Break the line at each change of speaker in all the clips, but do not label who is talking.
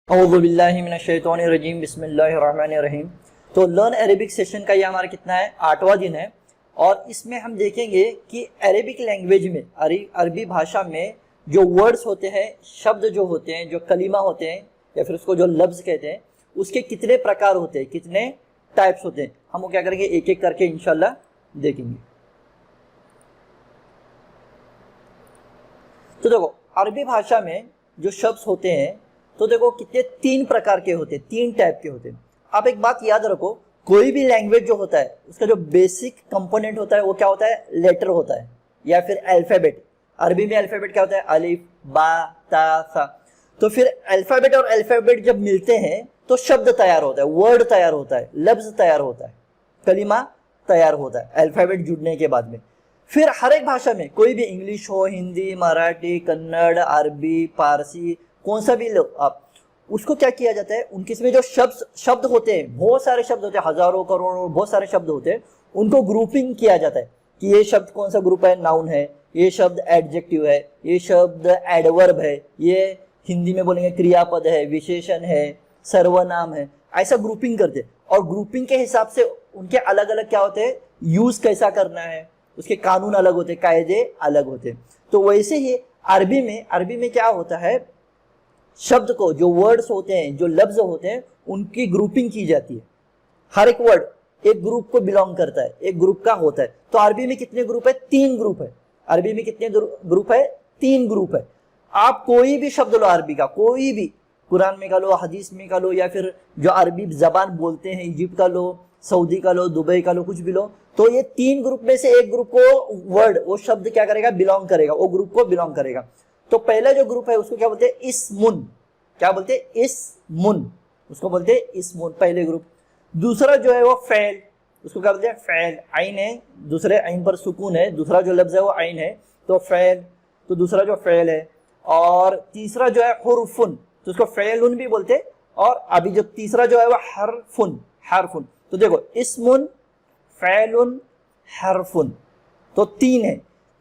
औज़ुबिल्लाहिमिनश्शैतानिर्रजीम बिस्मिल्लाहिर्रहमानिर्रहीम। तो learn Arabic session का ये हमारा कितना है 8वां दिन है और इसमें हम देखेंगे कि अरेबिक लैंग्वेज में अरबी भाषा में जो वर्ड्स होते हैं, शब्द जो होते हैं, जो कलीमा होते हैं या फिर उसको जो लफ्ज़ कहते हैं, उसके कितने प्रकार होते हैं, कितने टाइप्स होते हैं, हम वो क्या करेंगे एक एक करके इंशाल्लाह देखेंगे। तो देखो अरबी भाषा में जो शब्द होते हैं तो देखो कितने 3 प्रकार के होते हैं, 3 टाइप के होते हैं। आप एक बात याद रखो, कोई भी लैंग्वेज जो होता है उसका जो बेसिक कंपोनेंट होता है वो क्या होता है, लेटर होता है या फिर अल्फाबेट। अरबी में अल्फाबेट क्या होता है, अलिफ बा ता सा। तो फिर अल्फाबेट और अल्फाबेट जब मिलते हैं तो शब्द तैयार होता है, वर्ड तैयार होता है, लफ्ज तैयार होता है, कलीमा तैयार होता है अल्फाबेट जुड़ने के बाद में। फिर हर एक भाषा में, कोई भी इंग्लिश हो, हिंदी, मराठी, कन्नड़, अरबी, फारसी, कौन सा भी लो आप, उसको क्या किया जाता है, उनके इसमें जो शब्द होते हैं, बहुत सारे शब्द होते हैं, हजारों करोड़ों बहुत सारे शब्द होते हैं, उनको ग्रुपिंग किया जाता है कि ये शब्द कौन सा ग्रुप है, नाउन है, ये शब्द एडजेक्टिव है, ये शब्द एडवर्ब है, ये हिंदी में बोलेंगे क्रियापद है, विशेषण है, सर्वनाम है। ऐसा ग्रुपिंग करते हैं और ग्रुपिंग के हिसाब से उनके अलग अलग क्या होते हैं, यूज कैसा करना है, उसके कानून अलग होते हैं, कायदे अलग होते हैं। तो वैसे ही अरबी में क्या होता है, शब्द को, जो वर्ड्स होते हैं, जो लफ्ज होते हैं, उनकी ग्रुपिंग की जाती है। हर एक वर्ड एक ग्रुप को बिलोंग करता है, एक ग्रुप का होता है। तो अरबी में कितने ग्रुप है, 3 ग्रुप है। अरबी में कितने ग्रुप है, 3 ग्रुप है। आप कोई भी शब्द लो अरबी का, कोई भी, कुरान में का लो, हदीस में का लो, या फिर जो अरबी जबान बोलते हैं, इजिप्ट का लो, सऊदी का लो, दुबई का लो, कुछ भी लो, तो ये 3 ग्रुप में से एक ग्रुप को वर्ड, वो शब्द क्या करेगा, बिलोंग करेगा, वो ग्रुप को बिलोंग करेगा। तो पहला जो ग्रुप है उसको क्या बोलते हैं, इस्मुन। क्या बोलते हैं, इस्मुन, उसको बोलते हैं इस्मुन, पहले ग्रुप। दूसरा जो है वो फैल, उसको क्या बोलते हैं, फैल। आइन है, दूसरे आइन पर सुकून है, दूसरा जो लफ्ज है वो आइन है, तो फैल, तो दूसरा जो फैल है। और तीसरा जो है हुर्फुन, तो उसको फैलुन भी बोलते हैं। और अभी जो तीसरा जो है वो हरफुन, हरफुन। तो देखो इस्मुन, फैलुन, हरफुन, तो 3 है।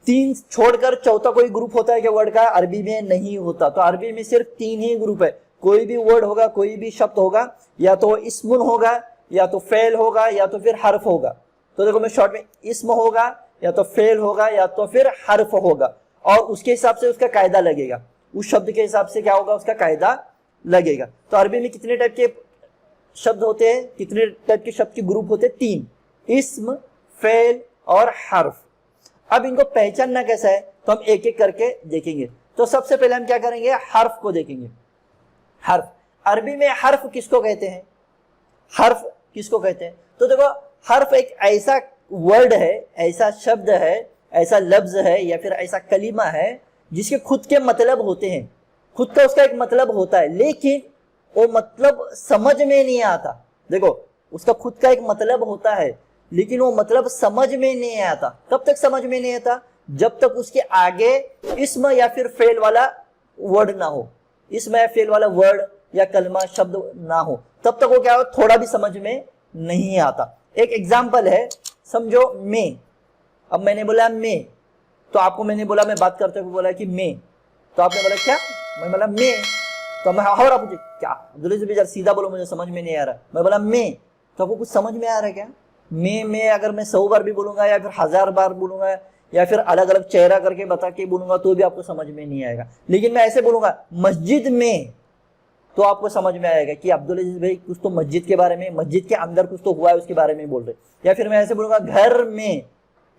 3 छोड़कर चौथा कोई ग्रुप होता है क्या वर्ड का, अरबी में नहीं होता। तो अरबी में सिर्फ 3 ही ग्रुप है। कोई भी वर्ड होगा, कोई भी शब्द होगा, या तो इस्मुन होगा, या तो फेल होगा, या तो फिर हर्फ होगा। तो देखो मैं शॉर्ट में, इस्म होगा, या तो फेल होगा, या तो फिर हर्फ होगा, और उसके हिसाब से उसका कायदा लगेगा, उस शब्द के हिसाब से क्या होगा, उसका कायदा लगेगा। तो अरबी में कितने टाइप के शब्द होते हैं, कितने टाइप के शब्द के ग्रुप होते हैं, 3, इस्म, फेल और हर्फ। अब इनको पहचानना कैसा है, तो हम एक एक करके देखेंगे। तो सबसे पहले हम क्या करेंगे, हर्फ को देखेंगे। हर्फ, अरबी में हर्फ किसको कहते हैं, हर्फ किसको कहते हैं, तो देखो हर्फ एक ऐसा वर्ड है, ऐसा शब्द है, ऐसा लफ्ज है, या फिर ऐसा कलीमा है जिसके खुद के मतलब होते हैं, खुद का उसका एक मतलब होता है, लेकिन वो मतलब समझ में नहीं आता। देखो उसका खुद का एक मतलब होता है, लेकिन वो मतलब समझ में नहीं आता। कब तक समझ में नहीं आता, जब तक उसके आगे इस्म या फिर फेल वाला वर्ड ना हो, इस्म या फेल वाला वर्ड या कलमा शब्द ना हो, तब तक वो क्या हो, थोड़ा भी समझ में नहीं आता। एक एग्जाम्पल है, समझो मैं, अब मैंने बोला मैं, तो आपको मैंने बोला, मैं बात करते हुए बोला कि मैं, तो आपने बोला क्या, मैं बोला मैं, तो मैं और आप क्या अब्दुल सीधा बोलो, मुझे समझ में नहीं आ रहा। मैं बोला मैं, तो आपको कुछ समझ में आ रहा है क्या, मैं अगर मैं 100 बार भी बोलूंगा, या फिर 1000 बार बोलूंगा, या फिर अलग अलग चेहरा करके बता के बोलूंगा, तो भी आपको समझ में नहीं आएगा। लेकिन मैं ऐसे बोलूंगा मस्जिद में, तो आपको समझ में आएगा कि अब्दुल अजीज भाई कुछ तो मस्जिद के बारे में, मस्जिद के अंदर कुछ तो हुआ है उसके बारे में बोल रहे। या फिर मैं ऐसे बोलूंगा घर में,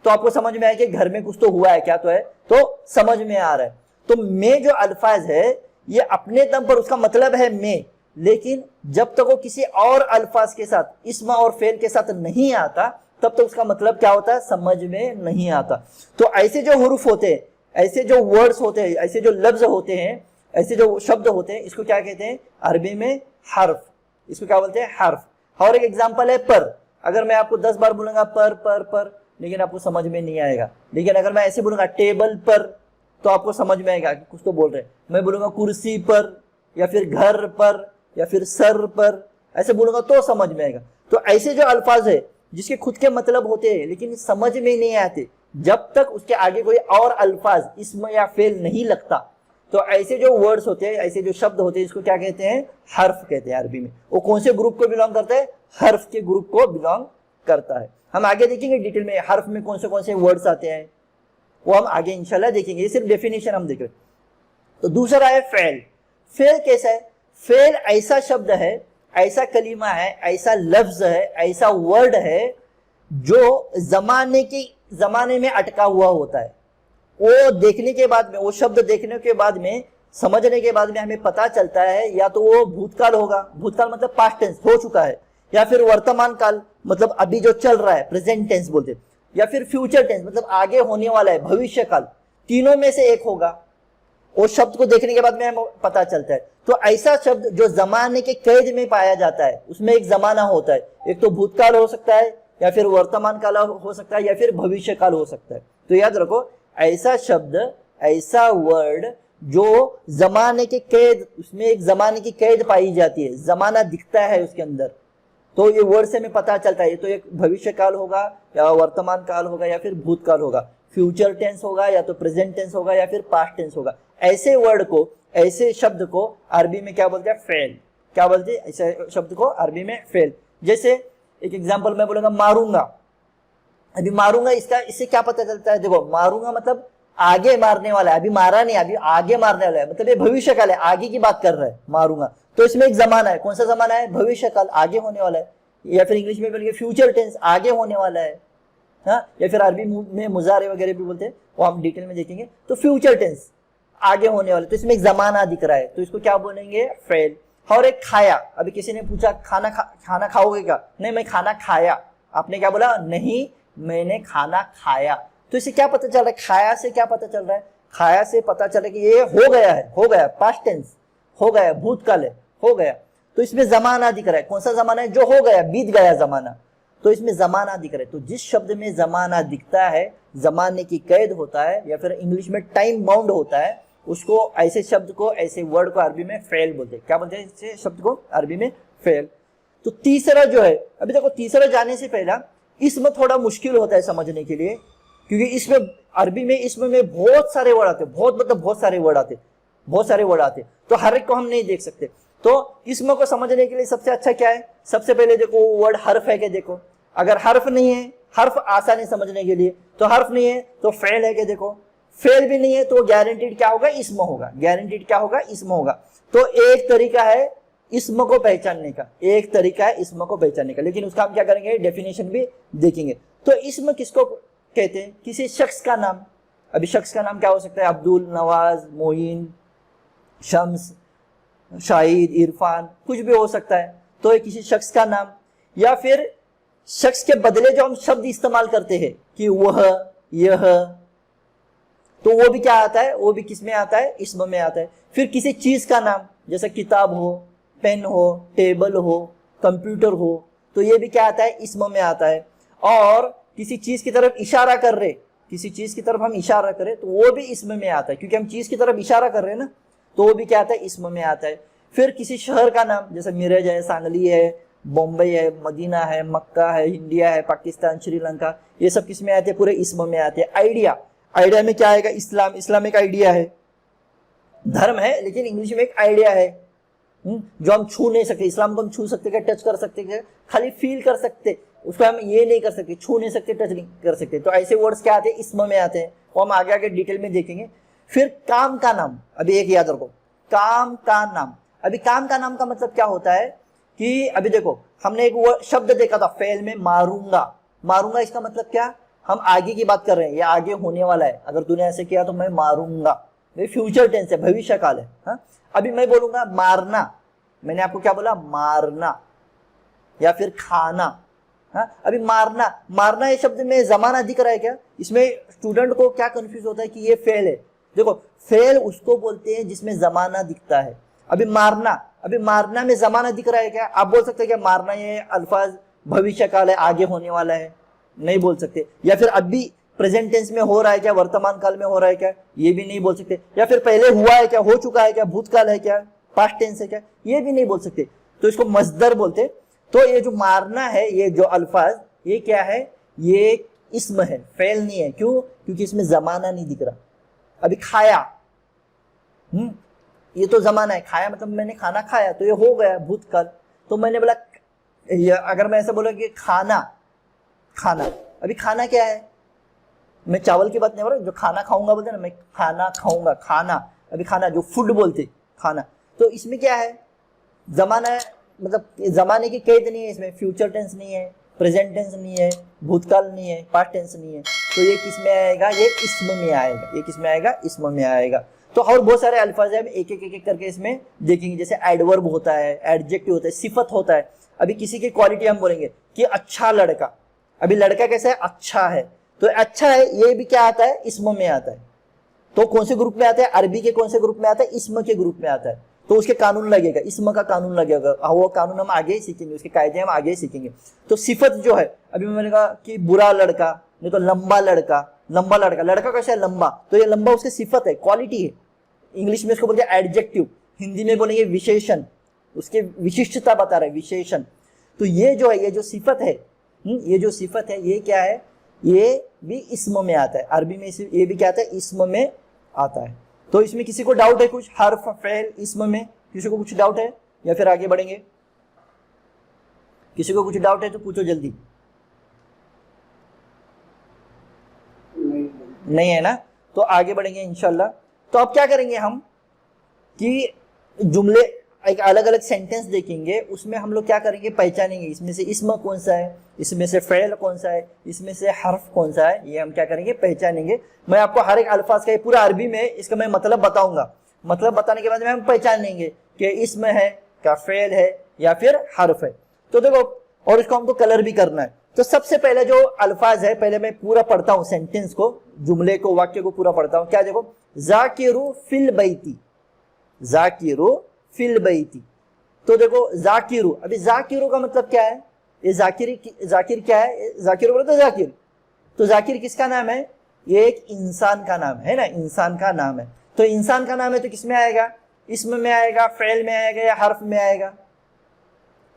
तो आपको समझ में आएगा कि घर में कुछ तो हुआ है, क्या तो है, तो समझ में आ रहा है। तो मैं जो अल्फाज है ये अपने दम पर उसका मतलब है मैं, लेकिन जब तक वो किसी और अल्फाज के साथ, इस्म और फेल के साथ नहीं आता, तब तक उसका मतलब क्या होता है, समझ में नहीं आता। तो ऐसे जो हुरूफ होते हैं, ऐसे जो वर्ड्स होते हैं, ऐसे जो लफ्ज होते हैं, ऐसे जो शब्द होते हैं, इसको क्या कहते हैं अरबी में, हर्फ। इसको क्या बोलते हैं, हर्फ। और एक एग्जांपल है पर। अगर मैं आपको 10 बार बोलूंगा पर, लेकिन आपको समझ में नहीं आएगा। लेकिन अगर मैं ऐसे बोलूंगा टेबल पर, तो आपको समझ में आएगा कि कुछ तो बोल रहे हैं। मैं बोलूंगा कुर्सी पर, या फिर घर पर, या फिर सर पर, ऐसे बोलूंगा तो समझ में आएगा। तो ऐसे जो अल्फाज है जिसके खुद के मतलब होते हैं लेकिन समझ में नहीं आते, जब तक उसके आगे कोई और अल्फाज, इस्म या फेल नहीं लगता, तो ऐसे जो वर्ड्स होते हैं, ऐसे जो शब्द होते हैं, इसको क्या कहते हैं? हर्फ कहते हैं अरबी में। वो कौन से ग्रुप को बिलोंग करता है? हर्फ के ग्रुप को बिलोंग करता है। हम आगे देखेंगे डिटेल में हर्फ में कौन से वर्ड्स आते हैं, वो हम आगे इंशाल्लाह देखेंगे। ये सिर्फ डेफिनेशन हम देख रहे हैं। तो दूसरा है फेल। फेल कैसा है? फेल ऐसा शब्द है, ऐसा कलीमा है, ऐसा लफ्ज है, ऐसा वर्ड है जो जमाने में अटका हुआ होता है। वो देखने के बाद में, वो शब्द देखने के बाद में, समझने के बाद में हमें पता चलता है या तो वो भूतकाल होगा, भूतकाल मतलब पास्ट टेंस हो चुका है, या फिर वर्तमान काल मतलब अभी जो चल रहा है प्रेजेंट टेंस बोलते, या फिर फ्यूचर टेंस मतलब आगे होने वाला है भविष्य काल, तीनों में से एक होगा। वो शब्द को देखने के बाद में हमें पता चलता है। तो ऐसा शब्द जो जमाने के कैद में पाया जाता है, उसमें एक जमाना होता है, एक तो भूतकाल हो सकता है, या फिर वर्तमान काल हो सकता है, या फिर भविष्य काल हो सकता है। तो याद रखो, ऐसा शब्द, ऐसा वर्ड जो जमाने के कैद, उसमें एक जमाने की कैद पाई जाती है, जमाना दिखता है उसके अंदर, तो ये वर्ड से हमें पता चलता है ये तो एक भविष्य काल होगा, या वर्तमान काल होगा, या फिर भूतकाल होगा, फ्यूचर टेंस होगा, या तो प्रेजेंट टेंस होगा, या फिर पास्ट टेंस होगा। ऐसे वर्ड को, ऐसे शब्द को अरबी में क्या बोलते हैं? फेल। क्या बोलते हैं? ऐसे शब्द को अरबी में फेल। जैसे एक एग्जांपल मैं बोलूंगा, मारूंगा। अभी मारूंगा, इससे क्या पता चलता है? देखो, मारूंगा मतलब आगे मारने वाला है, अभी मारा नहीं, अभी आगे मारने वाला है, मतलब ये भविष्य काल है, आगे की बात कर रहा है मारूंगा। तो इसमें एक जमाना है, कौन सा जमाना है? भविष्य काल, आगे होने वाला है। या फिर इंग्लिश में बोलेंगे फ्यूचर टेंस, आगे होने वाला है। हाँ, या फिर अरबी में मुजारे वगैरह भी बोलते हैं, वो हम डिटेल में देखेंगे। तो फ्यूचर टेंस, आगे होने वाला, तो इसमें एक जमाना दिख रहा है, तो इसको क्या बोलेंगे? फेल। और एक खाया। अभी किसी ने पूछा खाना खाओगे क्या? नहीं, मैं खाना खाया। आपने क्या बोला? नहीं, मैंने खाना खाया। तो इसे क्या पता चल रहा है? खाया से क्या पता चल रहा है? खाया से पता चल रहा है कि ये हो गया है, हो गया, पास्ट टेंस हो गया, भूतकाल है, हो गया। तो इसमें जमाना दिख रहा है। कौन सा जमाना है? जो हो गया, बीत गया जमाना, तो इसमें जमाना दिख रहा है। तो जिस शब्द में जमाना दिखता है, जमाने की कैद होता है, या फिर इंग्लिश में टाइम बाउंड होता है, उसको, ऐसे शब्द को, ऐसे वर्ड को अरबी में फेल बोलते हैं। क्या बोलते हैं ऐसे शब्द को अरबी में? फेल। तो तीसरा जो है, अभी देखो, तीसरा जाने से पहला इसमें थोड़ा मुश्किल होता है समझने के लिए, क्योंकि इसमें अरबी में इसमें बहुत सारे वर्ड आते, बहुत सारे वर्ड आते, तो हर एक को हम नहीं देख सकते। तो इसमें को समझने के लिए सबसे अच्छा क्या है? सबसे पहले देखो, वर्ड हर्फ है क्या? देखो, अगर हर्फ नहीं है, हर्फ आसानी समझने के लिए, तो हर्फ नहीं है तो फेल है क्या? देखो, फेल भी नहीं है तो गारंटीड क्या होगा? इस्म होगा। गारंटीड क्या होगा? इस्म होगा। तो एक तरीका है इस्म को पहचानने का, एक तरीका है इस्म को पहचानने का, लेकिन उसका हम क्या करेंगे? डेफिनेशन भी देखेंगे। तो इस्म किसको कहते हैं? किसी शख्स का नाम। अभी शख्स का नाम क्या हो सकता है? अब्दुल, नवाज, मोइन, शम्स, शाहिद, इरफान, कुछ भी हो सकता है। तो ये किसी शख्स का नाम, या फिर शख्स के बदले जो हम शब्द इस्तेमाल करते हैं कि वह, यह, तो वो भी क्या आता है? वो भी किस में आता है? इस्म में आता है। फिर किसी चीज का नाम, जैसे किताब हो, पेन हो, टेबल हो, कंप्यूटर हो, तो ये भी क्या आता है? इस्म में आता है। और किसी चीज की तरफ इशारा कर रहे, किसी चीज की तरफ हम इशारा करें, तो वो भी इस्म में आता है, क्योंकि हम चीज की तरफ इशारा कर रहे हैं ना, तो वो भी क्या आता है? इस्म में आता है। फिर किसी शहर का नाम, जैसे मिरज है, सांगली है, बॉम्बे है, मदीना है, मक्का है, इंडिया है, पाकिस्तान, श्रीलंका, ये सब किस में आते हैं? पूरे इस्म में आते हैं। आइडिया, आइडिया में क्या आएगा? इस्लाम, इस्लाम एक आइडिया है, धर्म है, लेकिन इंग्लिश में एक आइडिया है जो हम छू नहीं सकते। इस्लाम को हम छू सकते क्या? टच कर सकते क्या? खाली फील कर सकते, उसको हम ये नहीं कर सकते, छू नहीं सकते, टच नहीं कर सकते। तो ऐसे वर्ड्स क्या आते हैं? इस्म में आते हैं, वो हम आगे आगे डिटेल में देखेंगे। फिर काम का नाम, अभी एक याद रखो, काम का नाम। अभी काम का नाम का मतलब क्या होता है कि अभी देखो, हमने एक शब्द देखा था फेल में, मारूंगा। मारूंगा इसका मतलब क्या? हम आगे की बात कर रहे हैं, ये आगे होने वाला है, अगर तूने ऐसे किया तो मैं मारूंगा, ये फ्यूचर टेंस है, भविष्य काल है। हाँ? अभी मैं बोलूंगा मारना, मैंने आपको क्या बोला? मारना, या फिर खाना। हाँ? अभी मारना, मारना ये शब्द में जमाना दिख रहा है क्या? इसमें स्टूडेंट को क्या कंफ्यूज होता है कि ये फेल है। देखो, फेल उसको बोलते हैं जिसमें जमाना दिखता है। अभी मारना, अभी मारना में जमाना दिख रहा है क्या? आप बोल सकते हैं क्या मारना ये अल्फाज भविष्य काल है, आगे होने वाला है? नहीं बोल सकते। या फिर अभी प्रेजेंट टेंस में हो रहा है क्या? वर्तमान काल में हो रहा है क्या? ये भी नहीं बोल सकते। या फिर पहले हुआ है क्या? हो चुका है क्या? भूतकाल है क्या? पास्ट टेंस है क्या? ये भी नहीं बोल सकते। तो इसको मस्दर बोलते। तो ये जो मारना है, ये जो अल्फाज, ये क्या है? ये इस्म है, फेल नहीं है। क्यों? क्योंकि इसमें जमाना नहीं दिख रहा। अभी खाया, ये तो जमाना है, खाया मतलब मैंने खाना खाया, तो ये हो गया भूतकाल। तो मैंने बोला अगर मैं ऐसा बोला कि खाना, खाना, अभी खाना क्या है, मैं चावल की बात नहीं बोल रहा, जो खाना खाऊंगा बोलते ना, मैं खाना खाऊंगा, खाना, अभी खाना जो फूड बोलते खाना, तो इसमें क्या है, जमाना है, मतलब जमाने की कैद नहीं है इसमें, फ्यूचर टेंस नहीं है, प्रेजेंट टेंस नहीं है, भूतकाल नहीं है, पास्ट टेंस नहीं है, तो ये किस में आएगा, ये इसम में आएगा, ये किस में आएगा, इसम में आएगा। तो और बहुत सारे अल्फाज है, हम एक एक करके इसमें देखेंगे, जैसे एडवर्ब होता है, एडजेक्टिव होता है, सिफत होता है। अभी किसी की क्वालिटी हम बोलेंगे कि अच्छा लड़का, अभी लड़का कैसा है, अच्छा है, तो अच्छा है ये भी क्या आता है, इसम में आता है। तो कौन से ग्रुप में आता है, अरबी के कौन से ग्रुप में आता है, इसम के ग्रुप में आता है, तो उसके कानून लगेगा, इसम का कानून लगेगा, वो कानून हम आगे ही सीखेंगे, उसके कायदे हम आगे ही सीखेंगे। तो सिफत जो है, अभी मैंने कहा कि बुरा लड़का, नहीं तो लंबा लड़का, लंबा लड़का, लड़का कैसा है, लंबा, तो ये लंबा उसकी सिफत है, क्वालिटी है। इंग्लिश में इसको बोलते हैं एडजेक्टिव, हिंदी में बोलेंगे विशेषण, उसके विशिष्टता बता रहे विशेषण। तो ये जो है, ये जो सिफत है, ये जो सिफत है, ये क्या है, ये भी इस्म में आता है, अरबी में ये भी क्या आता है, इस्म में आता है। तो इसमें किसी को डाउट है कुछ, हर्फ, फेल, इस्म में किसी को कुछ डाउट है, या फिर आगे बढ़ेंगे, किसी को कुछ डाउट है तो पूछो जल्दी। नहीं है ना, तो आगे बढ़ेंगे इंशाल्लाह। तो अब क्या करेंगे हम कि जुमले, एक अलग अलग सेंटेंस देखेंगे, उसमें हम लोग क्या करेंगे, पहचानेंगे इसमें से इस्म कौन सा है, इसमें से फेल कौन सा है, इसमें से हर्फ कौन सा है, ये हम क्या करेंगे, पहचानेंगे। मैं आपको हर एक अल्फाज का, पूरा अरबी में इसका मैं मतलब बताऊंगा, मतलब बताने के बाद में हम पहचान लेंगे कि इस्म है, क्या फेल है, या फिर हर्फ है। तो देखो, और इसको हमको कलर भी करना है। तो सबसे पहले जो अल्फाज है, पहले मैं पूरा पढ़ता हूँ सेंटेंस को, जुमले को, वाक्य को पूरा पढ़ता हूँ। क्या देखो, जाकिरु फिल बैती, जाकिरु फिल बैती। तो देखो जाकिरु, अभी जाकिरु का मतलब क्या है, ये जाकिर क्या है, जाकिर बोले तो जाकिर, तो जाकिर किसका नाम है, ये एक इंसान का नाम है ना, इंसान का नाम है। तो इंसान का नाम है तो किसमें आएगा, इसमें में आएगा, फेल में आएगा, या हर्फ में आएगा,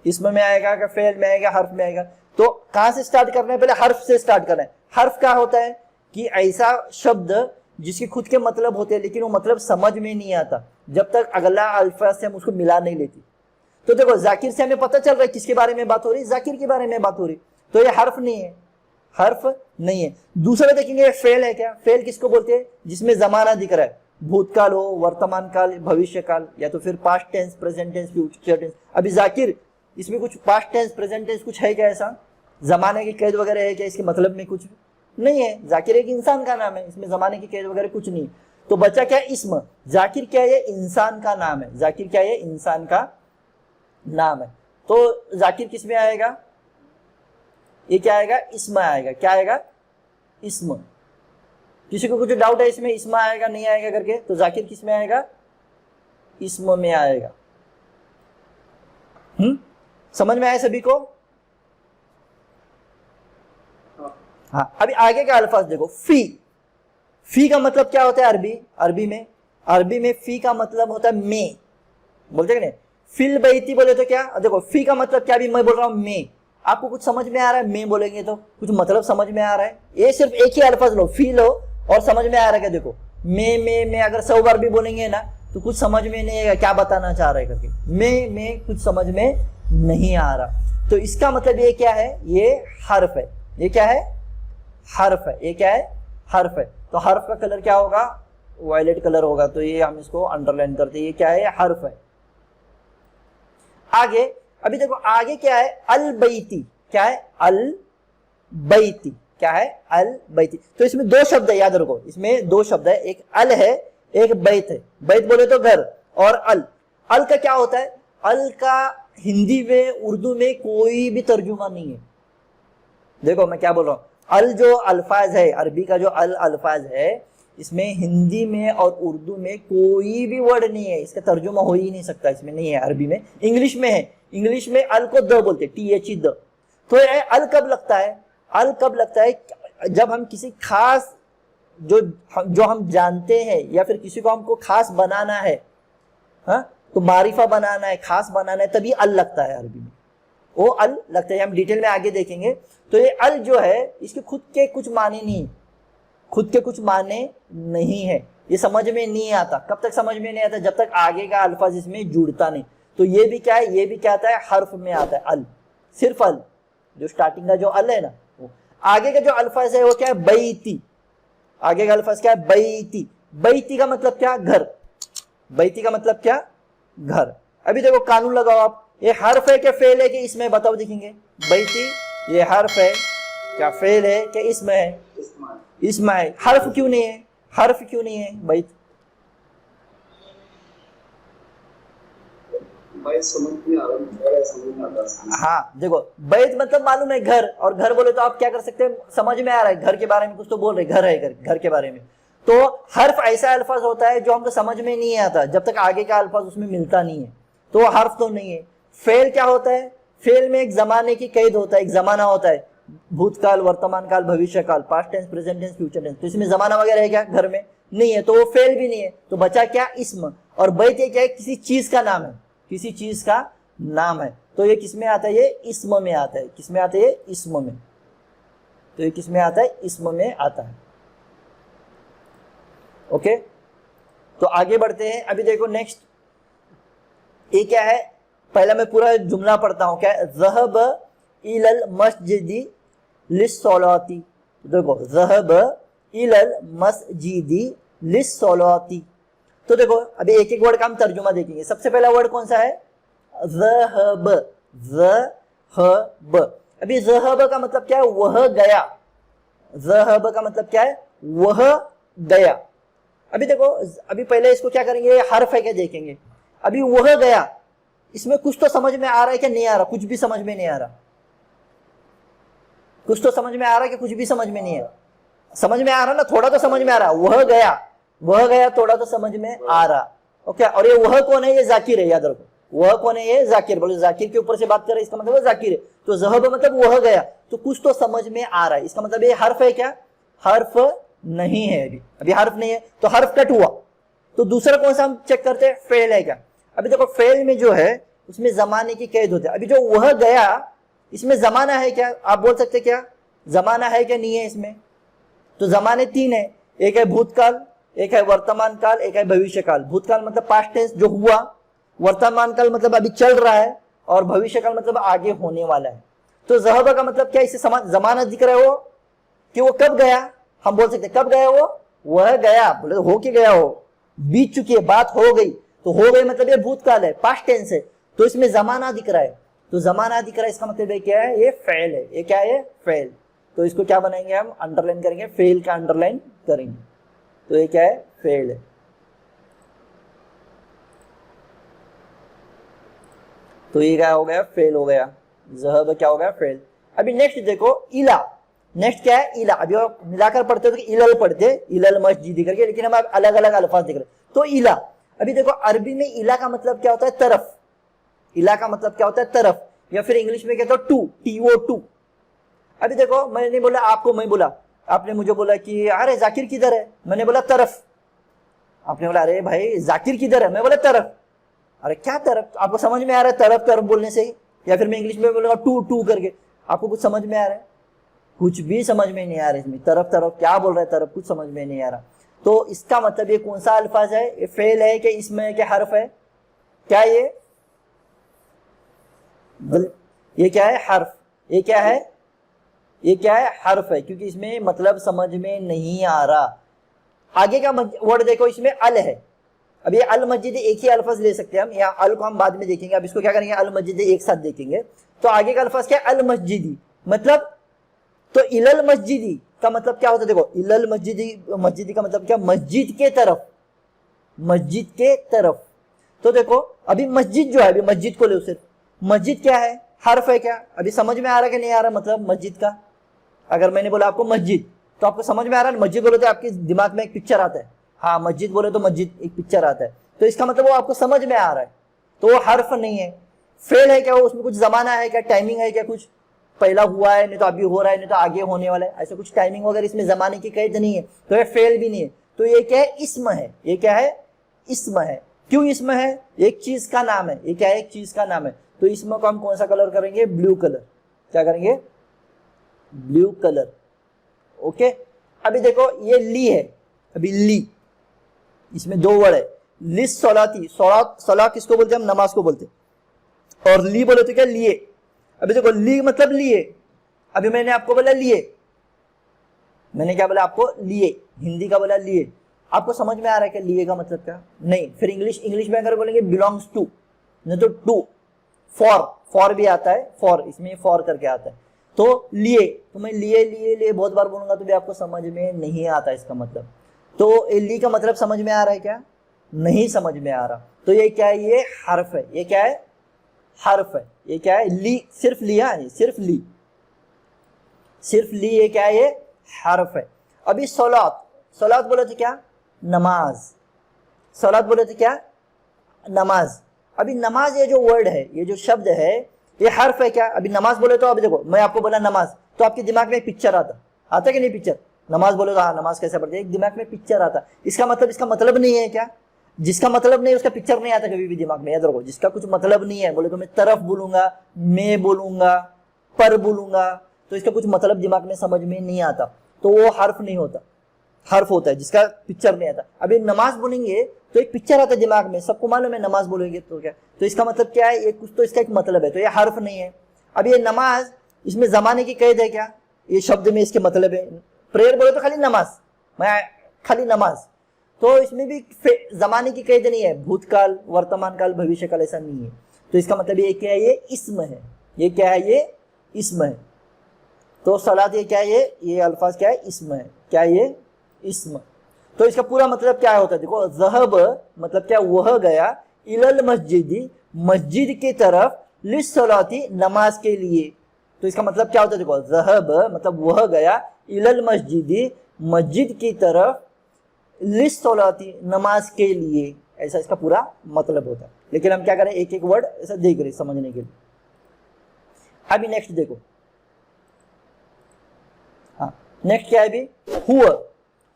इसमें में आएगा, क्या फेल में आएगा, हर्फ में आएगा। तो कहां से स्टार्ट करना है, पहले हर्फ से स्टार्ट करना है। हर्फ क्या होता है कि ऐसा शब्द जिसके खुद के मतलब होते हैं, लेकिन वो मतलब समझ में नहीं आता जब तक अगला अल्फाज से हम उसको मिला नहीं लेती। तो देखो, जाकिर से हमें पता चल रहा है किसके बारे में बात हो रही है, जाकिर के बारे में बात हो रही, तो ये हर्फ नहीं है, हर्फ नहीं है। दूसरा देखेंगे फेल है, क्या फेल किसको बोलते हैं, जिसमें जमाना दिख रहा है, भूतकाल हो, वर्तमान काल, भविष्य काल, या तो फिर past tense, present tense, future tense. अभी जाकिर, इसमें कुछ पास्ट टेंस, प्रेजेंट टेंस कुछ है क्या, ऐसा जमाने की कैद वगैरह है क्या, इसके मतलब में कुछ नहीं है। जाकिर एक इंसान का नाम है, इसमें जमाने की कैद वगैरह कुछ नहीं। तो बचा क्या, इस्म। जाकिर क्या है, इंसान का नाम है, जाकिर क्या है, इंसान का नाम है। तो जाकिर किस में आएगा, ये क्या आएगा, इस्म आएगा, क्या आएगा, इस्म। किसी को कुछ डाउट है इसमें, इस्म आएगा नहीं आएगा करके, तो जाकिर किस में आएगा, इस्म में आएगा। समझ में आया सभी को। हाँ, अभी आगे का अल्फाज देखो, फी। फी का मतलब क्या होता है अरबी में फी का मतलब होता है में, बोलते नहीं। फिल बैती बोले तो क्या, देखो फी का मतलब क्या, भी मैं बोल रहा हूं में, आपको कुछ समझ में आ रहा है, में बोलेंगे तो कुछ मतलब समझ में आ रहा है। ये सिर्फ एक ही अल्फाज लो, फी लो, और समझ में आ रहा है क्या, देखो में अगर 100 बार भी बोलेंगे ना तो कुछ समझ में नहीं आएगा क्या बताना चाह रहे करके, में कुछ समझ में नहीं आ रहा। तो इसका मतलब ये क्या है, ये हर्फ है, ये क्या है, हर्फ है, ये क्या है, हर्फ है। तो हर्फ का कलर क्या होगा, वायलेट कलर होगा, तो ये हम इसको अंडरलाइन करते हैं, ये क्या है, हर्फ है। आगे अभी देखो, आगे क्या है, अल बैती, क्या है, अल बैती, क्या है, अल बैती। तो इसमें दो शब्द है, याद रखो, इसमें दो शब्द है, एक अल है, एक बैत है। बैत बोले तो घर, और अल का क्या होता है, अल का हिंदी में, उर्दू में कोई भी तर्जुमा नहीं है। देखो मैं क्या बोल रहा हूं, अल जो अल्फाज है, अरबी का जो अल अल्फाज है, इसमें हिंदी में और उर्दू में कोई भी वर्ड नहीं है, इसका तर्जुमा हो ही नहीं सकता, इसमें नहीं है अरबी में। इंग्लिश में है, इंग्लिश में अल को द बोलते, THE द। तो अल कब लगता है, अल कब लगता है, जब हम किसी खास जो हम जानते हैं, या फिर किसी को हमको खास बनाना है, हाँ, तो मारिफा बनाना है, खास बनाना है, तभी अल लगता है अरबी में, वो अल लगता है। हम डिटेल में आगे देखेंगे। तो ये अल जो है, इसके खुद के कुछ माने नहीं, खुद के कुछ माने नहीं है, ये समझ में नहीं आता। कब तक समझ में नहीं आता? जब तक आगे का अल्फाज इसमें जुड़ता नहीं। तो ये भी क्या है, ये भी क्या आता है, हर्फ में आता है, अल, सिर्फ अल, जो स्टार्टिंग का जो अल है ना, वो आगे का जो अल्फाज है वो क्या है, बैती। आगे का अल्फाज क्या है, बैती। बैती का मतलब क्या, घर। बैती का मतलब क्या, घर। अभी देखो कानून लगाओ आप, ये हर्फ है क्या फेल है कि इसमें, बताओ देखेंगे। बैती ये हर्फ है क्या फेल है कि इसमें है, इसमें है। हर्फ क्यों नहीं है, हर्फ क्यों नहीं है बैत?
समझ नहीं आ रहा, समझ नहीं आता।
हाँ देखो, बैत मतलब मालूम है घर, और घर बोले तो आप क्या कर सकते हैं, समझ में आ रहा है घर के बारे में कुछ तो बोल रहे, घर है, घर के बारे में। तो हर्फ ऐसा अल्फाज होता है जो हमको समझ में नहीं आता जब तक आगे का अल्फाज उसमें मिलता नहीं है, तो हर्फ तो नहीं है। फेल क्या होता है, फेल में एक जमाने की कैद होता है, एक जमाना होता है, भूतकाल, वर्तमान काल, भविष्य काल, past tense, present tense, future tense. तो इसमें जमाना वगैरह है क्या, घर में नहीं है, तो वो फेल भी नहीं है। तो बचा क्या, इस्म। और बैत ये क्या है, किसी चीज का नाम है, किसी चीज का नाम है। तो ये किस में आता है, ये इस्म में आता है। किस में आता है, ये इस्म में। तो ये किस में आता है, इस्म में आता है। ओके, तो आगे बढ़ते हैं। अभी देखो नेक्स्ट, ये क्या है, पहला मैं पूरा जुमला पढ़ता हूं, क्या है, ज़हब इलल मस्जिदी लिस्सलाती। देखो, ज़हब इलल मस्जिदी लिस्सलाती। तो देखो अभी एक एक वर्ड का हम तर्जुमा देखेंगे। सबसे पहला वर्ड कौन सा है, ज़हब। ज़हब, अभी ज़हब का मतलब क्या है, वह गया। ज़हब का मतलब क्या है, वह गया। अभी देखो, अभी पहले इसको क्या करेंगे, हर्फ है क्या देखेंगे। अभी वह गया, इसमें कुछ तो समझ में आ रहा है क्या, नहीं आ रहा, कुछ भी समझ में नहीं आ रहा। कुछ तो समझ में आ रहा है कि कुछ भी समझ में नहीं है, समझ में आ रहा ना, थोड़ा तो समझ में आ रहा। वह गया, वह गया, थोड़ा तो समझ में आ रहा। ओके, और ये वह कौन है, ये जाकिर है, याद रखो। वह कौन है, ये जाकिर। बोले जाकिर के ऊपर से बात कर रहे, इसका मतलब वो जाकिर है। तो ज़हब मतलब वह गया, तो कुछ तो समझ में आ रहा है। इसका मतलब ये हर्फ है क्या, हर्फ नहीं है। अभी हर्फ नहीं है, तो हर्फ कट हुआ। तो दूसरा कौन सा हम चेक करते हैं, फेल है क्या। अभी देखो फेल में जो है उसमें जमाने की कैद होती है। अभी जो वह गया, इसमें जमाना है क्या, आप बोल सकते क्या, जमाना है क्या, नहीं है इसमें। तो जमाने तीन है, एक है भूतकाल, एक है वर्तमान काल, एक है भविष्य काल। भूतकाल मतलब पास्ट टेंस जो हुआ, वर्तमान काल मतलब अभी चल रहा है, और भविष्य काल मतलब आगे होने वाला है। तो ज़हब का मतलब क्या, इसे जमाना दिख रहा है वो, कि वो कब गया। हम बोल सकते कब गया वो, वह गया, बोले हो के गया, हो बीत चुकी है, बात हो गई। तो हो गई मतलब ये भूतकाल है, पास्ट टेंस है, तो इसमें जमाना दिख रहा है। तो जमाना दिख रहा है, इसका मतलब ये क्या है, ये फेल है। ये क्या है, फेल। तो इसको क्या बनाएंगे हम, अंडरलाइन करेंगे, फेल का अंडरलाइन करेंगे। तो ये क्या है, फेल है। तो ये क्या हो गया, फेल हो गया। ज़हब क्या हो गया, फेल। अभी नेक्स्ट देखो, इला। नेक्स्ट क्या है, इला। अभी आप मिलाकर पढ़ते हो तो इलल पढ़ते, इलल मस्जिदी करके, लेकिन हम अलग अलग अल्फाज देख रहे। तो इला, अभी देखो अरबी में इला का मतलब क्या होता है, तरफ। इला का मतलब क्या होता है, तरफ, या फिर इंग्लिश में कहते हो टू, TO2। अभी देखो मैंने बोला आपको, मैं बोला, आपने मुझे बोला कि अरे जाकिर किधर है, मैंने बोला तरफ। आपने बोला अरे भाई जाकिर किधर है, मैं बोला तरफ। अरे क्या तरफ, आपको समझ में आ रहा है तरफ, तरफ बोलने से ही, या फिर मैं इंग्लिश में बोलूंगा टू टू करके, आपको कुछ समझ में आ रहा है, कुछ भी समझ में नहीं आ रहा है इसमें। तरफ तरफ क्या बोल रहा है, तरफ कुछ समझ में नहीं आ रहा। तो इसका मतलब ये कौन सा अल्फाज है, ये फेल है कि इसमें क्या हर्फ है, क्या ये क्या है, हर्फ। ये क्या है, ये क्या है, हर्फ है, क्योंकि इसमें मतलब समझ में नहीं आ रहा। आगे का वर्ड देखो, इसमें अल है। अब ये अल मस्जिद एक ही अल्फाज ले सकते हैं हम, यहाँ अल को हम बाद में देखेंगे, अब इसको क्या करेंगे, अल मस्जिद एक साथ देखेंगे। तो आगे का अल्फाज क्या है, अल मस्जिदी, मतलब, तो इलल मस्जिदी का मतलब क्या होता है, देखो इलल मस्जिदी का मतलब क्या, मस्जिद के तरफ, मस्जिद के तरफ। तो देखो अभी मस्जिद जो है, अभी मस्जिद को ले, सिर्फ मस्जिद क्या है, हर्फ है क्या। अभी समझ में आ रहा है कि नहीं आ रहा, मतलब मस्जिद का, अगर मैंने बोला आपको मस्जिद, तो आपको समझ में आ रहा है। मस्जिद बोले तो आपके दिमाग में एक पिक्चर आता है, हाँ मस्जिद बोले तो मस्जिद एक पिक्चर आता है, तो इसका मतलब वो आपको समझ में आ रहा है, तो वो हर्फ नहीं है। फेल है क्या, वो उसमें कुछ जमाना है क्या, टाइमिंग है क्या, कुछ पहला हुआ है, नहीं तो अभी हो रहा है, नहीं तो आगे होने वाला है, ऐसा कुछ टाइमिंग वगैरह इसमें जमाने की कैद नहीं है, तो ये फेल भी नहीं है। तो ये क्या है, इस्म है। ये क्या है, इस्म है। क्यों इस्म है, एक चीज का नाम है। ये क्या है, एक चीज का नाम है। तो इसमें को हम कौन सा कलर करेंगे, ब्लू कलर। क्या करेंगे, ब्लू कलर। ओके, अभी देखो ये ली है, अभी ली, इसमें दो वर्ड है, लिस सलाती, सला किसको बोलते हैं हम, नमाज को बोलते हैं, और ली बोले तो क्या, लिए। अभी देखो ली मतलब लिए, अभी मैंने आपको बोला लिए, मैंने क्या बोला आपको, लिए, हिंदी का बोला लिए, आपको समझ में आ रहा है क्या लिए का मतलब क्या, नहीं। फिर इंग्लिश में अगर बोलेंगे बिलोंग्स टू, नहीं तो टू, फॉर भी आता है, फॉर, इसमें फॉर करके आता है, तो लिए, तो मैं लिए बहुत बार बोलूंगा तो भी आपको समझ में नहीं आता इसका मतलब। तो ली का मतलब समझ में आ रहा है क्या, नहीं समझ में आ रहा, तो ये क्या है, ये हर्फ है, ये क्या है, हर्फ है, ये क्या है, ली, सिर्फ लिया है, सिर्फ ली, ये क्या है, ये हर्फ है। अभी सलात बोले तो क्या, नमाज, सलात बोले तो क्या, नमाज। अभी नमाज ये जो वर्ड है, ये जो शब्द है, ये हर्फ है क्या, अभी नमाज बोले तो, अभी देखो मैं आपको बोला नमाज, तो आपके दिमाग में पिक्चर आता कि नहीं पिक्चर, नमाज बोले तो हाँ नमाज कैसे पढ़ते हैं, एक दिमाग में पिक्चर आता, इसका मतलब नहीं है क्या, जिसका मतलब नहीं उसका पिक्चर नहीं आता कभी भी दिमाग में, याद रखो, जिसका कुछ मतलब नहीं है, बोले तो मैं तरफ बोलूंगा, मैं बोलूंगा, पर बोलूंगा, तो इसका कुछ मतलब दिमाग में समझ में नहीं आता, तो वो हर्फ नहीं होता, हर्फ होता है जिसका पिक्चर नहीं आता। अभी नमाज बोलेंगे तो एक पिक्चर आता है दिमाग में, सबको मालूम है नमाज बोलेंगे तो क्या, तो इसका मतलब क्या है, ये कुछ तो इसका एक मतलब है, तो ये हर्फ नहीं है। अब ये नमाज, इसमें जमाने की कैद है क्या, ये शब्द में इसके मतलब है, प्रेयर बोले तो खाली नमाज, मैं खाली नमाज, तो इसमें भी जमाने की कैद नहीं है, भूतकाल, वर्तमान काल, भविष्य काल, ऐसा नहीं है, तो इसका मतलब ये क्या है, ये इस्म है, ये क्या है, ये इस्म है। तो सलात ये क्या है, ये अल्फाज क्या है, इस्म है, क्या है ये, इस्म। तो इसका पूरा मतलब क्या होता है, देखो ज़हब मतलब क्या, वह गया, इलल मस्जिदी, मस्जिद की तरफ, लिस्सलाती, नमाज के लिए, तो इसका मतलब क्या होता है, देखो ज़हब मतलब वह गया, इलल मस्जिदी, मस्जिद की तरफ, लिस्सलाती, नमाज के लिए, ऐसा इसका पूरा मतलब होता है। लेकिन हम क्या करें, एक एक वर्ड ऐसा देख रहे समझने के लिए। अभी नेक्स्ट देखो, हाँ नेक्स्ट क्या है, अभी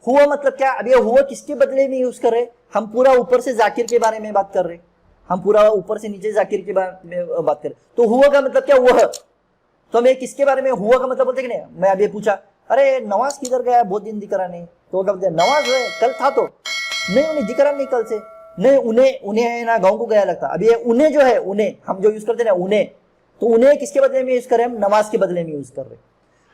हुआ मतलब क्या, अभी हुआ किसके बदले में यूज कर रहे, हम पूरा ऊपर से जाकिर के बारे में बात कर रहे, हम पूरा ऊपर से नीचे जाकिर के बारे में बात कर रहे, तो हुआ का मतलब क्या, वह, तो मैं किसके बारे में, हुआ का मतलब बोलते कि नहीं, मैं अभी पूछा अरे नवाज किधर गया, बहुत दिन दिख रहा नहीं, तो क्या बोलते, नवाज है कल था, तो नहीं उन्हें दिख रहा नहीं कल से, नहीं उन्हें है ना, गाँव को गया लगता। अभी ये उन्हें जो है, उन्हें हम जो यूज करते हैं ना उन्हें, तो उन्हें किसके बदले में यूज कर रहे हैं, हम नमाज के बदले में यूज कर रहे।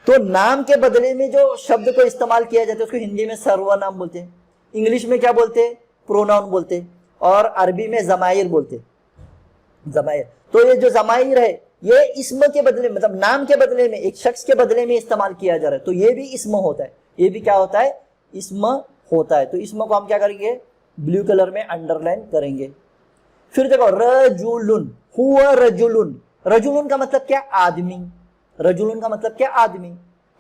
तो नाम के बदले में जो शब्द को इस्तेमाल किया जाता है उसको हिंदी में सर्वनाम बोलते हैं, इंग्लिश में क्या बोलते हैं, प्रोनाउन बोलते हैं, और अरबी में जमाइर बोलते हैं, जमाइर। तो ये जो जमाइर है ये इस्म के बदले, मतलब नाम के बदले में, एक शख्स के बदले में इस्तेमाल किया जा रहा है, तो ये भी इस्म होता है, ये भी क्या होता है, इस्म होता है। तो इस्म को हम क्या करेंगे, ब्लू कलर में अंडरलाइन करेंगे। फिर देखो रजुलुन, हुआ रजुलुन, रजुलुन का मतलब क्या, आदमी, रजुलुन का मतलब क्या, आदमी।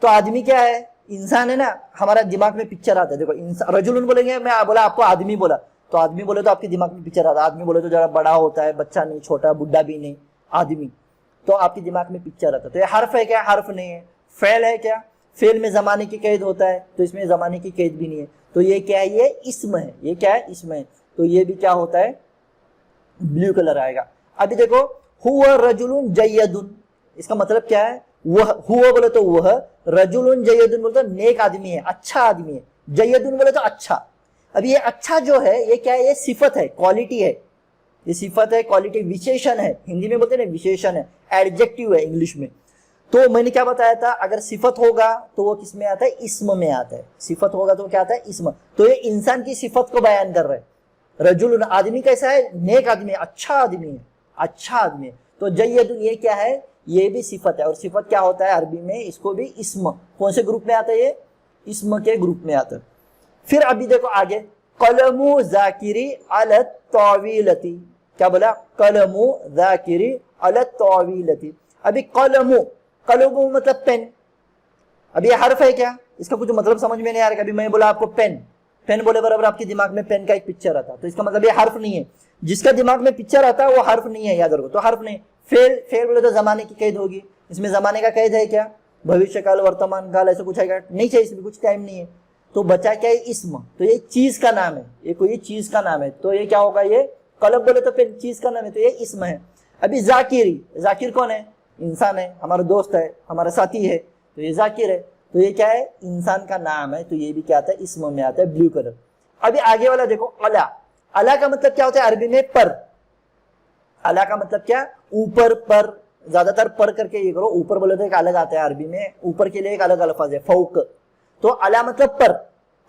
तो आदमी क्या है, इंसान है ना, हमारा दिमाग में पिक्चर आता है, देखो इंसान, रजुलुन बोलेंगे, मैं बोला आपको आदमी बोला, तो आदमी बोले तो आपके दिमाग में पिक्चर आता है, आदमी बोले तो जरा बड़ा होता है, बच्चा नहीं, छोटा बुढ़ा भी नहीं, आदमी, तो आपके दिमाग में पिक्चर आता है। तो ये हर्फ है क्या, हर्फ नहीं है। फेल है क्या, फेल में जमाने की कैद होता है, तो इसमें जमाने की कैद भी नहीं है, तो ये क्या है, ये इस्म है, ये क्या है, इस्म है, तो ये भी क्या होता है, ब्लू कलर आएगा। अभी देखो हुआ रजुलुन जय्यदुन, इसका मतलब क्या है, वह, हुआ बोले तो वह, रजुलुन जय्यदुन बोले तो नेक आदमी है, अच्छा आदमी है, जय्यदुन बोले तो अच्छा। अब ये अच्छा जो है ये क्या है, ये सिफत है, क्वालिटी है, ये सिफत है, क्वालिटी, विशेषण है, हिंदी में बोलते हैं ना विशेषण है, एडजेक्टिव है इंग्लिश में। तो मैंने क्या बताया था, अगर सिफत होगा तो वो किस में आता है, इस्म में आता है, सिफत होगा तो क्या आता है, इस्म। तो ये इंसान की सिफत को बयान कर रहे हैं, रजुल आदमी कैसा है, नेक आदमी, अच्छा आदमी है, अच्छा आदमी है। तो जय्यदुन ये क्या है, ये भी सिफत है, और सिफत क्या होता है अरबी में, इसको भी इस्म, कौन से ग्रुप में आता है, ये इस्म के ग्रुप में आता है। फिर अभी देखो आगे, कलमु जाकिरी अलत तवीलती, क्या बोला, कलमु जाकिरी अलत तवीलती। अभी कलमु, कलमु मतलब पेन, अभी ये हर्फ है क्या, इसका कुछ मतलब समझ में नहीं आ रहा। अभी मैं बोला आपको पेन, पेन बोले बराबर आपके दिमाग में पेन का एक पिक्चर आता, तो इसका मतलब ये हर्फ नहीं है, जिसका दिमाग में पिक्चर आता है वो हर्फ नहीं है, याद रखो। तो हर्फ नहीं, फेल, फेल बोले तो जमाने की कैद होगी, इसमें जमाने का कैद है क्या, भविष्य काल, वर्तमान काल, ऐसा कुछ है क्या, नहीं चाहिए, इसमें कुछ टाइम नहीं है। तो बचा क्या है, इस्म, तो ये चीज का नाम है, ये कोई चीज का नाम है, तो ये क्या होगा, ये कलम बोले तो पेन चीज का नाम है, तो ये इस्म है। अभी जाकिरी, जाकिर कौन है, इंसान है, हमारा दोस्त है, हमारा साथी है, तो ये जाकिर है, तो ये क्या है, इंसान का नाम है, तो ये भी क्या आता है, इस्म में आता है, ब्लू कलर। अभी आगे वाला देखो, अला। अला का मतलब क्या होता है अरबी में? पर। अला का मतलब क्या? ऊपर, पर। ज्यादातर पर करके ये करो, ऊपर बोले तो एक अलग आता है अरबी में, ऊपर के लिए एक अलग अल्फाज है, फौक। तो अला मतलब पर,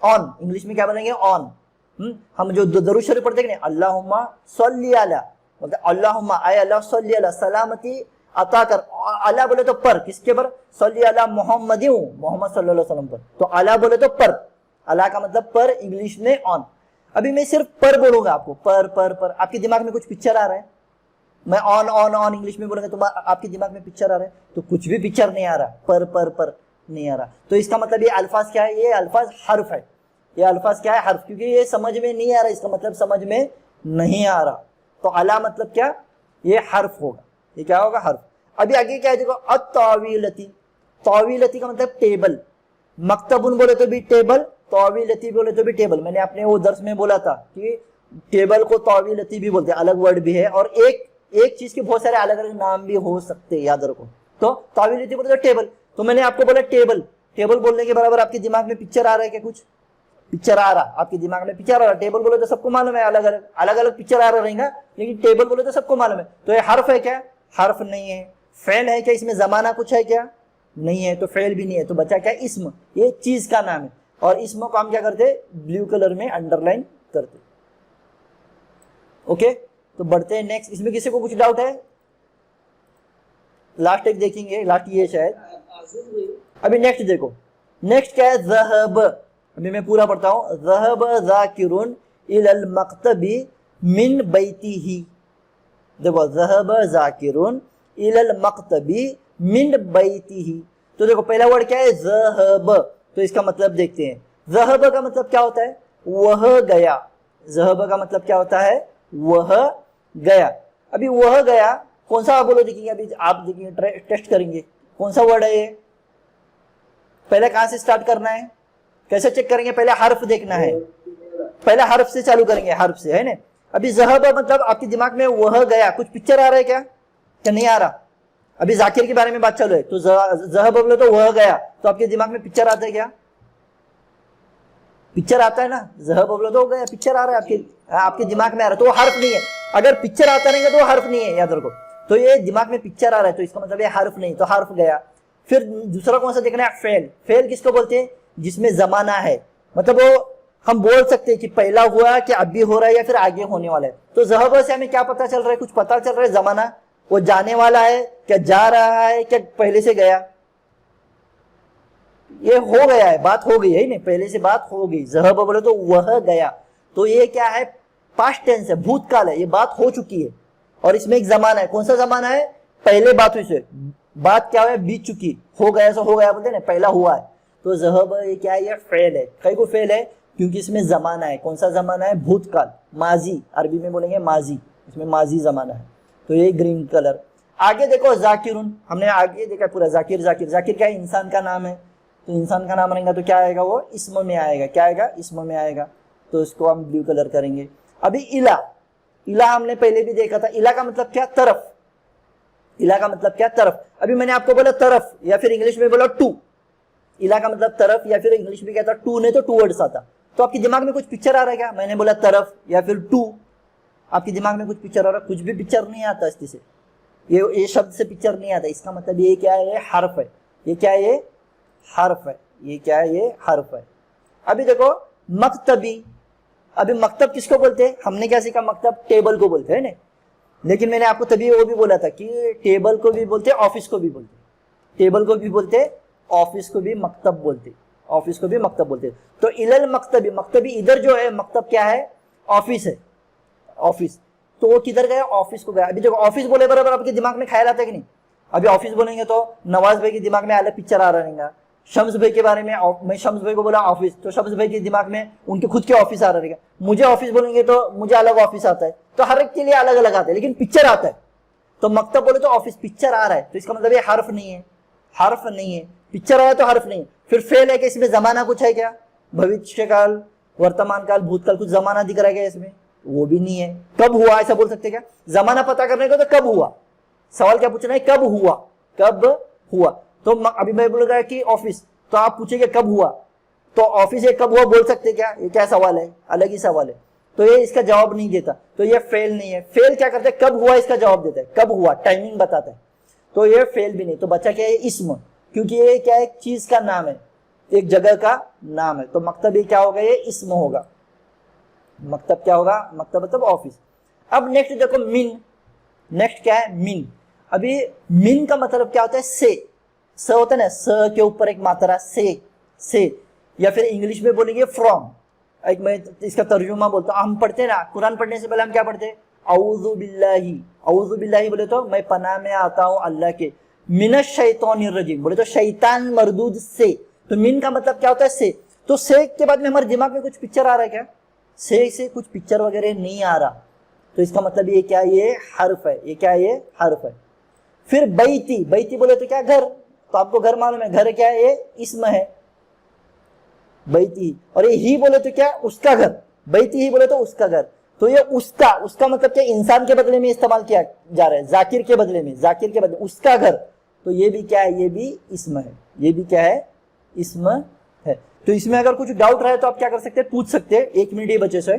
ऑन। इंग्लिश में क्या बोलेंगे? ऑन। हम जो दरूद शरीफ पढ़ते हैं, अल्लाहुम्मा सल्ली अला, मतलब अल्लाहुम्मा आय अल्लाह सल्ली अला, सलामती अता कर। अला बोले तो पर, किसके पर? सल्ली अला मोहम्मद, मोहम्मद सल्लल्लाहु अलैहि वसल्लम पर। तो अला बोले तो पर, अला का मतलब पर, इंग्लिश में ऑन। अभी मैं सिर्फ पर बोलूंगा आपको, पर पर पर। आपके दिमाग में कुछ पिक्चर आ रहा है? मैं ऑन ऑन ऑन इंग्लिश में बोलूंगा तो आपके दिमाग में पिक्चर आ रहा है? तो कुछ भी पिक्चर नहीं आ रहा, पर पर पर नहीं आ रहा। तो इसका मतलब ये अल्फाज क्या है? ये अल्फाज हर्फ है। ये अल्फाज क्या है? हर्फ। क्योंकि ये समझ में नहीं आ रहा, इसका मतलब समझ में नहीं आ रहा। तो अला मतलब क्या? ये हर्फ होगा। ये क्या होगा? हर्फ। अभी आगे क्या है देखो, अत्तावीलती। तावीलती का मतलब टेबल। मक्तबुन बोले तो भी टेबल, तावीलती बोले तो भी टेबल। मैंने अपने वो दर्स में बोला था कि टेबल को तावीलती भी बोलते हैं, अलग वर्ड भी है, और एक चीज के बहुत सारे अलग अलग नाम भी हो सकते हैं, याद रखो। तो तावीलती बोले तो टेबल। तो मैंने आपको बोला टेबल, टेबल बोलने के बराबर आपके दिमाग में पिक्चर आ रहा है क्या? कुछ पिक्चर आ रहा, आपके दिमाग में पिक्चर आ रहा। टेबल बोले तो सबको मालूम है, अलग अलग पिक्चर आ रहा रहेगा, लेकिन टेबल बोले तो सबको मालूम है। तो ये हर्फ है क्या? हर्फ नहीं है। फेल है क्या? इसमें जमाना कुछ है क्या? नहीं है, तो फेल भी नहीं है। तो बचा क्या? इस्म। ये चीज का नाम है, और इस्म को हम क्या करते? ब्लू कलर में अंडरलाइन करते। ओके, तो बढ़ते हैं नेक्स्ट। इसमें किसी को कुछ डाउट है? लास्ट एक देखेंगे, लास्ट ये शायद। अभी नेक्स्ट देखो, नेक्स्ट क्या है? ज़हब। अभी मैं पूरा पढ़ता हूँ। ज़हब ज़ाकिरुन इलल मक्तबी मिन बैतिही। देखो, ज़हब ज़ाकिरुन इलल मक्तबी मिन बैतिही। तो देखो पहला वर्ड क्या है? ज़हब। तो इसका मतलब देखते हैं। ज़हब का मतलब क्या होता है? वह गया। ज़हब का मतलब क्या होता है? वह गया। अभी वह गया कौन सा बोलो देखिए, अभी आप देखिए, टेस्ट करेंगे कौन सा वर्ड है ये। पहले कहां से स्टार्ट करना है? कैसे चेक करेंगे? पहले हर्फ देखना है, पहले हर्फ से चालू करेंगे, हर्फ से, है ना। अभी ज़हब मतलब आपके दिमाग में वह गया, कुछ पिक्चर आ रहा है क्या? क्या नहीं आ रहा? अभी जाकिर के बारे में बात चालू है, तो ज़हब बोले तो वह गया, तो आपके दिमाग में पिक्चर आता है क्या? पिक्चर आता है ना। ज़हब बोले तो गया, पिक्चर आ रहा है आपके दिमाग में आ रहा है, तो वो हर्फ नहीं है। अगर पिक्चर आता रहेगा तो वो हर्फ नहीं है, याद रखो। तो ये दिमाग में पिक्चर आ रहा है, तो इसका मतलब ये हर्फ नहीं, तो हर्फ गया। फिर दूसरा कौन सा देखना है? फेल। फेल किसको बोलते हैं? जिसमें जमाना है, मतलब वो हम बोल सकते हैं कि पहला हुआ, कि अभी हो रहा है, या फिर आगे होने वाला है। तो ज़हब से हमें क्या पता चल रहा है? कुछ पता चल रहा है, जमाना। वो जाने वाला है क्या? जा रहा है क्या? पहले से गया? ये हो गया है, बात हो गई है ना, पहले से बात हो गई। ज़हब बोले तो वह गया, तो ये क्या है? पास्ट टेंस है, भूतकाल है, ये बात हो चुकी है। और इसमें एक जमाना है, कौन सा जमाना है? पहले बात हुई से, बात क्या है? बीत चुकी। हो गया सो हो गया बोलते हैं ना, पहला हुआ है। तो ज़हब ये क्या है? ये फेल है। कई को फेल है क्योंकि इसमें जमाना है। कौन सा जमाना है? भूतकाल, माजी। अरबी में बोलेंगे माजी, इसमें माजी जमाना है। तो ये ग्रीन कलर। आगे देखो, जाकिरुन, हमने आगे देखा पूरा। जाकिर, जाकिर, जाकिर क्या है? इंसान का नाम है। तो इंसान का नाम रहेगा तो क्या आएगा? वो इस्म में आएगा। क्या आएगा? इस्म में आएगा। तो इसको हम ब्लू कलर करेंगे। अभी इला। इला हमने पहले भी देखा था। इला का मतलब क्या? तरफ। इला का मतलब क्या? तरफ। अभी मैंने आपको बोला तरफ, या फिर इंग्लिश में बोला टू। इला का मतलब तरफ, या फिर इंग्लिश में क्या था? टू, नहीं तो टू वर्ड्स आता। तो आपके दिमाग में कुछ पिक्चर आ रहा है क्या? मैंने बोला तरफ या फिर टू, आपके दिमाग में कुछ पिक्चर आ रहा है? कुछ भी पिक्चर नहीं आता इससे। ये शब्द से पिक्चर नहीं आता। इसका मतलब ये क्या है? ये हर्फ है। ये क्या है? ये हर्फ है। ये क्या है? ये हर्फ है। अभी देखो, मक्तबी। अभी मकतब किसको बोलते हैं? हमने क्या सीखा? मकतब टेबल को बोलते हैं ना। लेकिन मैंने आपको तभी वो भी बोला था कि टेबल को भी बोलते, ऑफिस को भी बोलते। टेबल को भी बोलते, ऑफिस को भी मकतब बोलते, ऑफिस को भी मकतब बोलते। तो इलल मकतबी, मकतबी इधर जो है, मकतब क्या है? ऑफिस है, ऑफिस। तो वो किधर गया? ऑफिस को गया। अभी देखो, ऑफिस बोले बराबर आपके दिमाग में ख्याल आता है कि नहीं? अभी ऑफिस बोलेंगे तो नवाज भाई के दिमाग में अलग पिक्चर आ रहा रहेगा। शम्स भाई के बारे में, मैं शम्स भाई को बोला ऑफिस, तो शम्स भाई के दिमाग में उनके खुद के ऑफिस आ रहा रहेगा। मुझे ऑफिस बोलेंगे तो मुझे अलग ऑफिस आता है। तो हर एक के लिए अलग अलग आता है, लेकिन पिक्चर आता है। तो मकतब बोले तो ऑफिस, पिक्चर आ रहा है, तो इसका मतलब ये हर्फ नहीं है। हर्फ नहीं है, पिक्चर आया तो हर्फ नहीं। फिर फेल है कि इसमें जमाना कुछ है क्या? भविष्य काल, वर्तमान काल, भूतकाल, कुछ जमाना दिख रहा है क्या इसमें? वो भी नहीं है। कब हुआ ऐसा बोल सकते क्या? जमाना पता करने को तो कब हुआ, सवाल क्या पूछना है? कब हुआ, कब हुआ। तो अभी मैं बोल रहा कि ऑफिस, तो आप पूछेंगे कब हुआ, तो ऑफिस ये कब हुआ बोल सकते क्या? ये क्या सवाल है? अलग ही सवाल है। तो ये इसका जवाब नहीं देता, तो ये फेल नहीं है। फेल क्या करते हैं? कब हुआ इसका जवाब देता है, कब हुआ टाइमिंग बताता है, तो ये फेल भी नहीं। तो बच्चा क्या है? इस्म, क्योंकि ये क्या है? एक चीज का नाम है, एक जगह का नाम है। तो मकतब ये क्या होगा? ये इस्म होगा। मकतब क्या होगा? मकतब मतलब ऑफिस। अब नेक्स्ट देखो मिन। नेक्स्ट क्या है? मिन। अभी मिन का मतलब क्या होता है? से। स होता है ना, स के ऊपर एक मात्रा से, या फिर इंग्लिश में बोलेंगे फ्रॉम। एक मैं इसका तर्जुमा बोलता हूँ। हम पढ़ते हैं ना, कुरान पढ़ने से पहले हम क्या पढ़ते हैं? औज़ु बिल्लाही। औज़ु बिल्लाही बोले तो मैं पनाह में आता हूँ अल्लाह के, मिनश शैतानिर रजीम बोले तो शैतान मरदूद से। तो मिन का मतलब क्या होता है? से। तो से के बाद में हमारे दिमाग में कुछ पिक्चर आ रहा है क्या? से कुछ पिक्चर वगैरह नहीं आ रहा, तो इसका मतलब ये क्या? ये हर्फ है। ये क्या है? ये हर्फ है। फिर बैती। बैती बोले तो क्या? घर। तो आपको घर मालूम है, घर क्या है? ये इस्म है, बैती। और ये ही बोले तो क्या? उसका घर। बैती ही बोले तो उसका घर। तो ये उसका मतलब क्या? इंसान के बदले में इस्तेमाल किया जा रहा है, जाकिर के बदले में, जाकिर के बदले उसका घर। तो ये भी क्या है? ये भी इस्म है। ये भी क्या है? इस्म है। तो इसमें अगर कुछ डाउट रहे तो आप क्या कर सकते हैं? पूछ सकते हैं। 1 मिनट ये बचे से।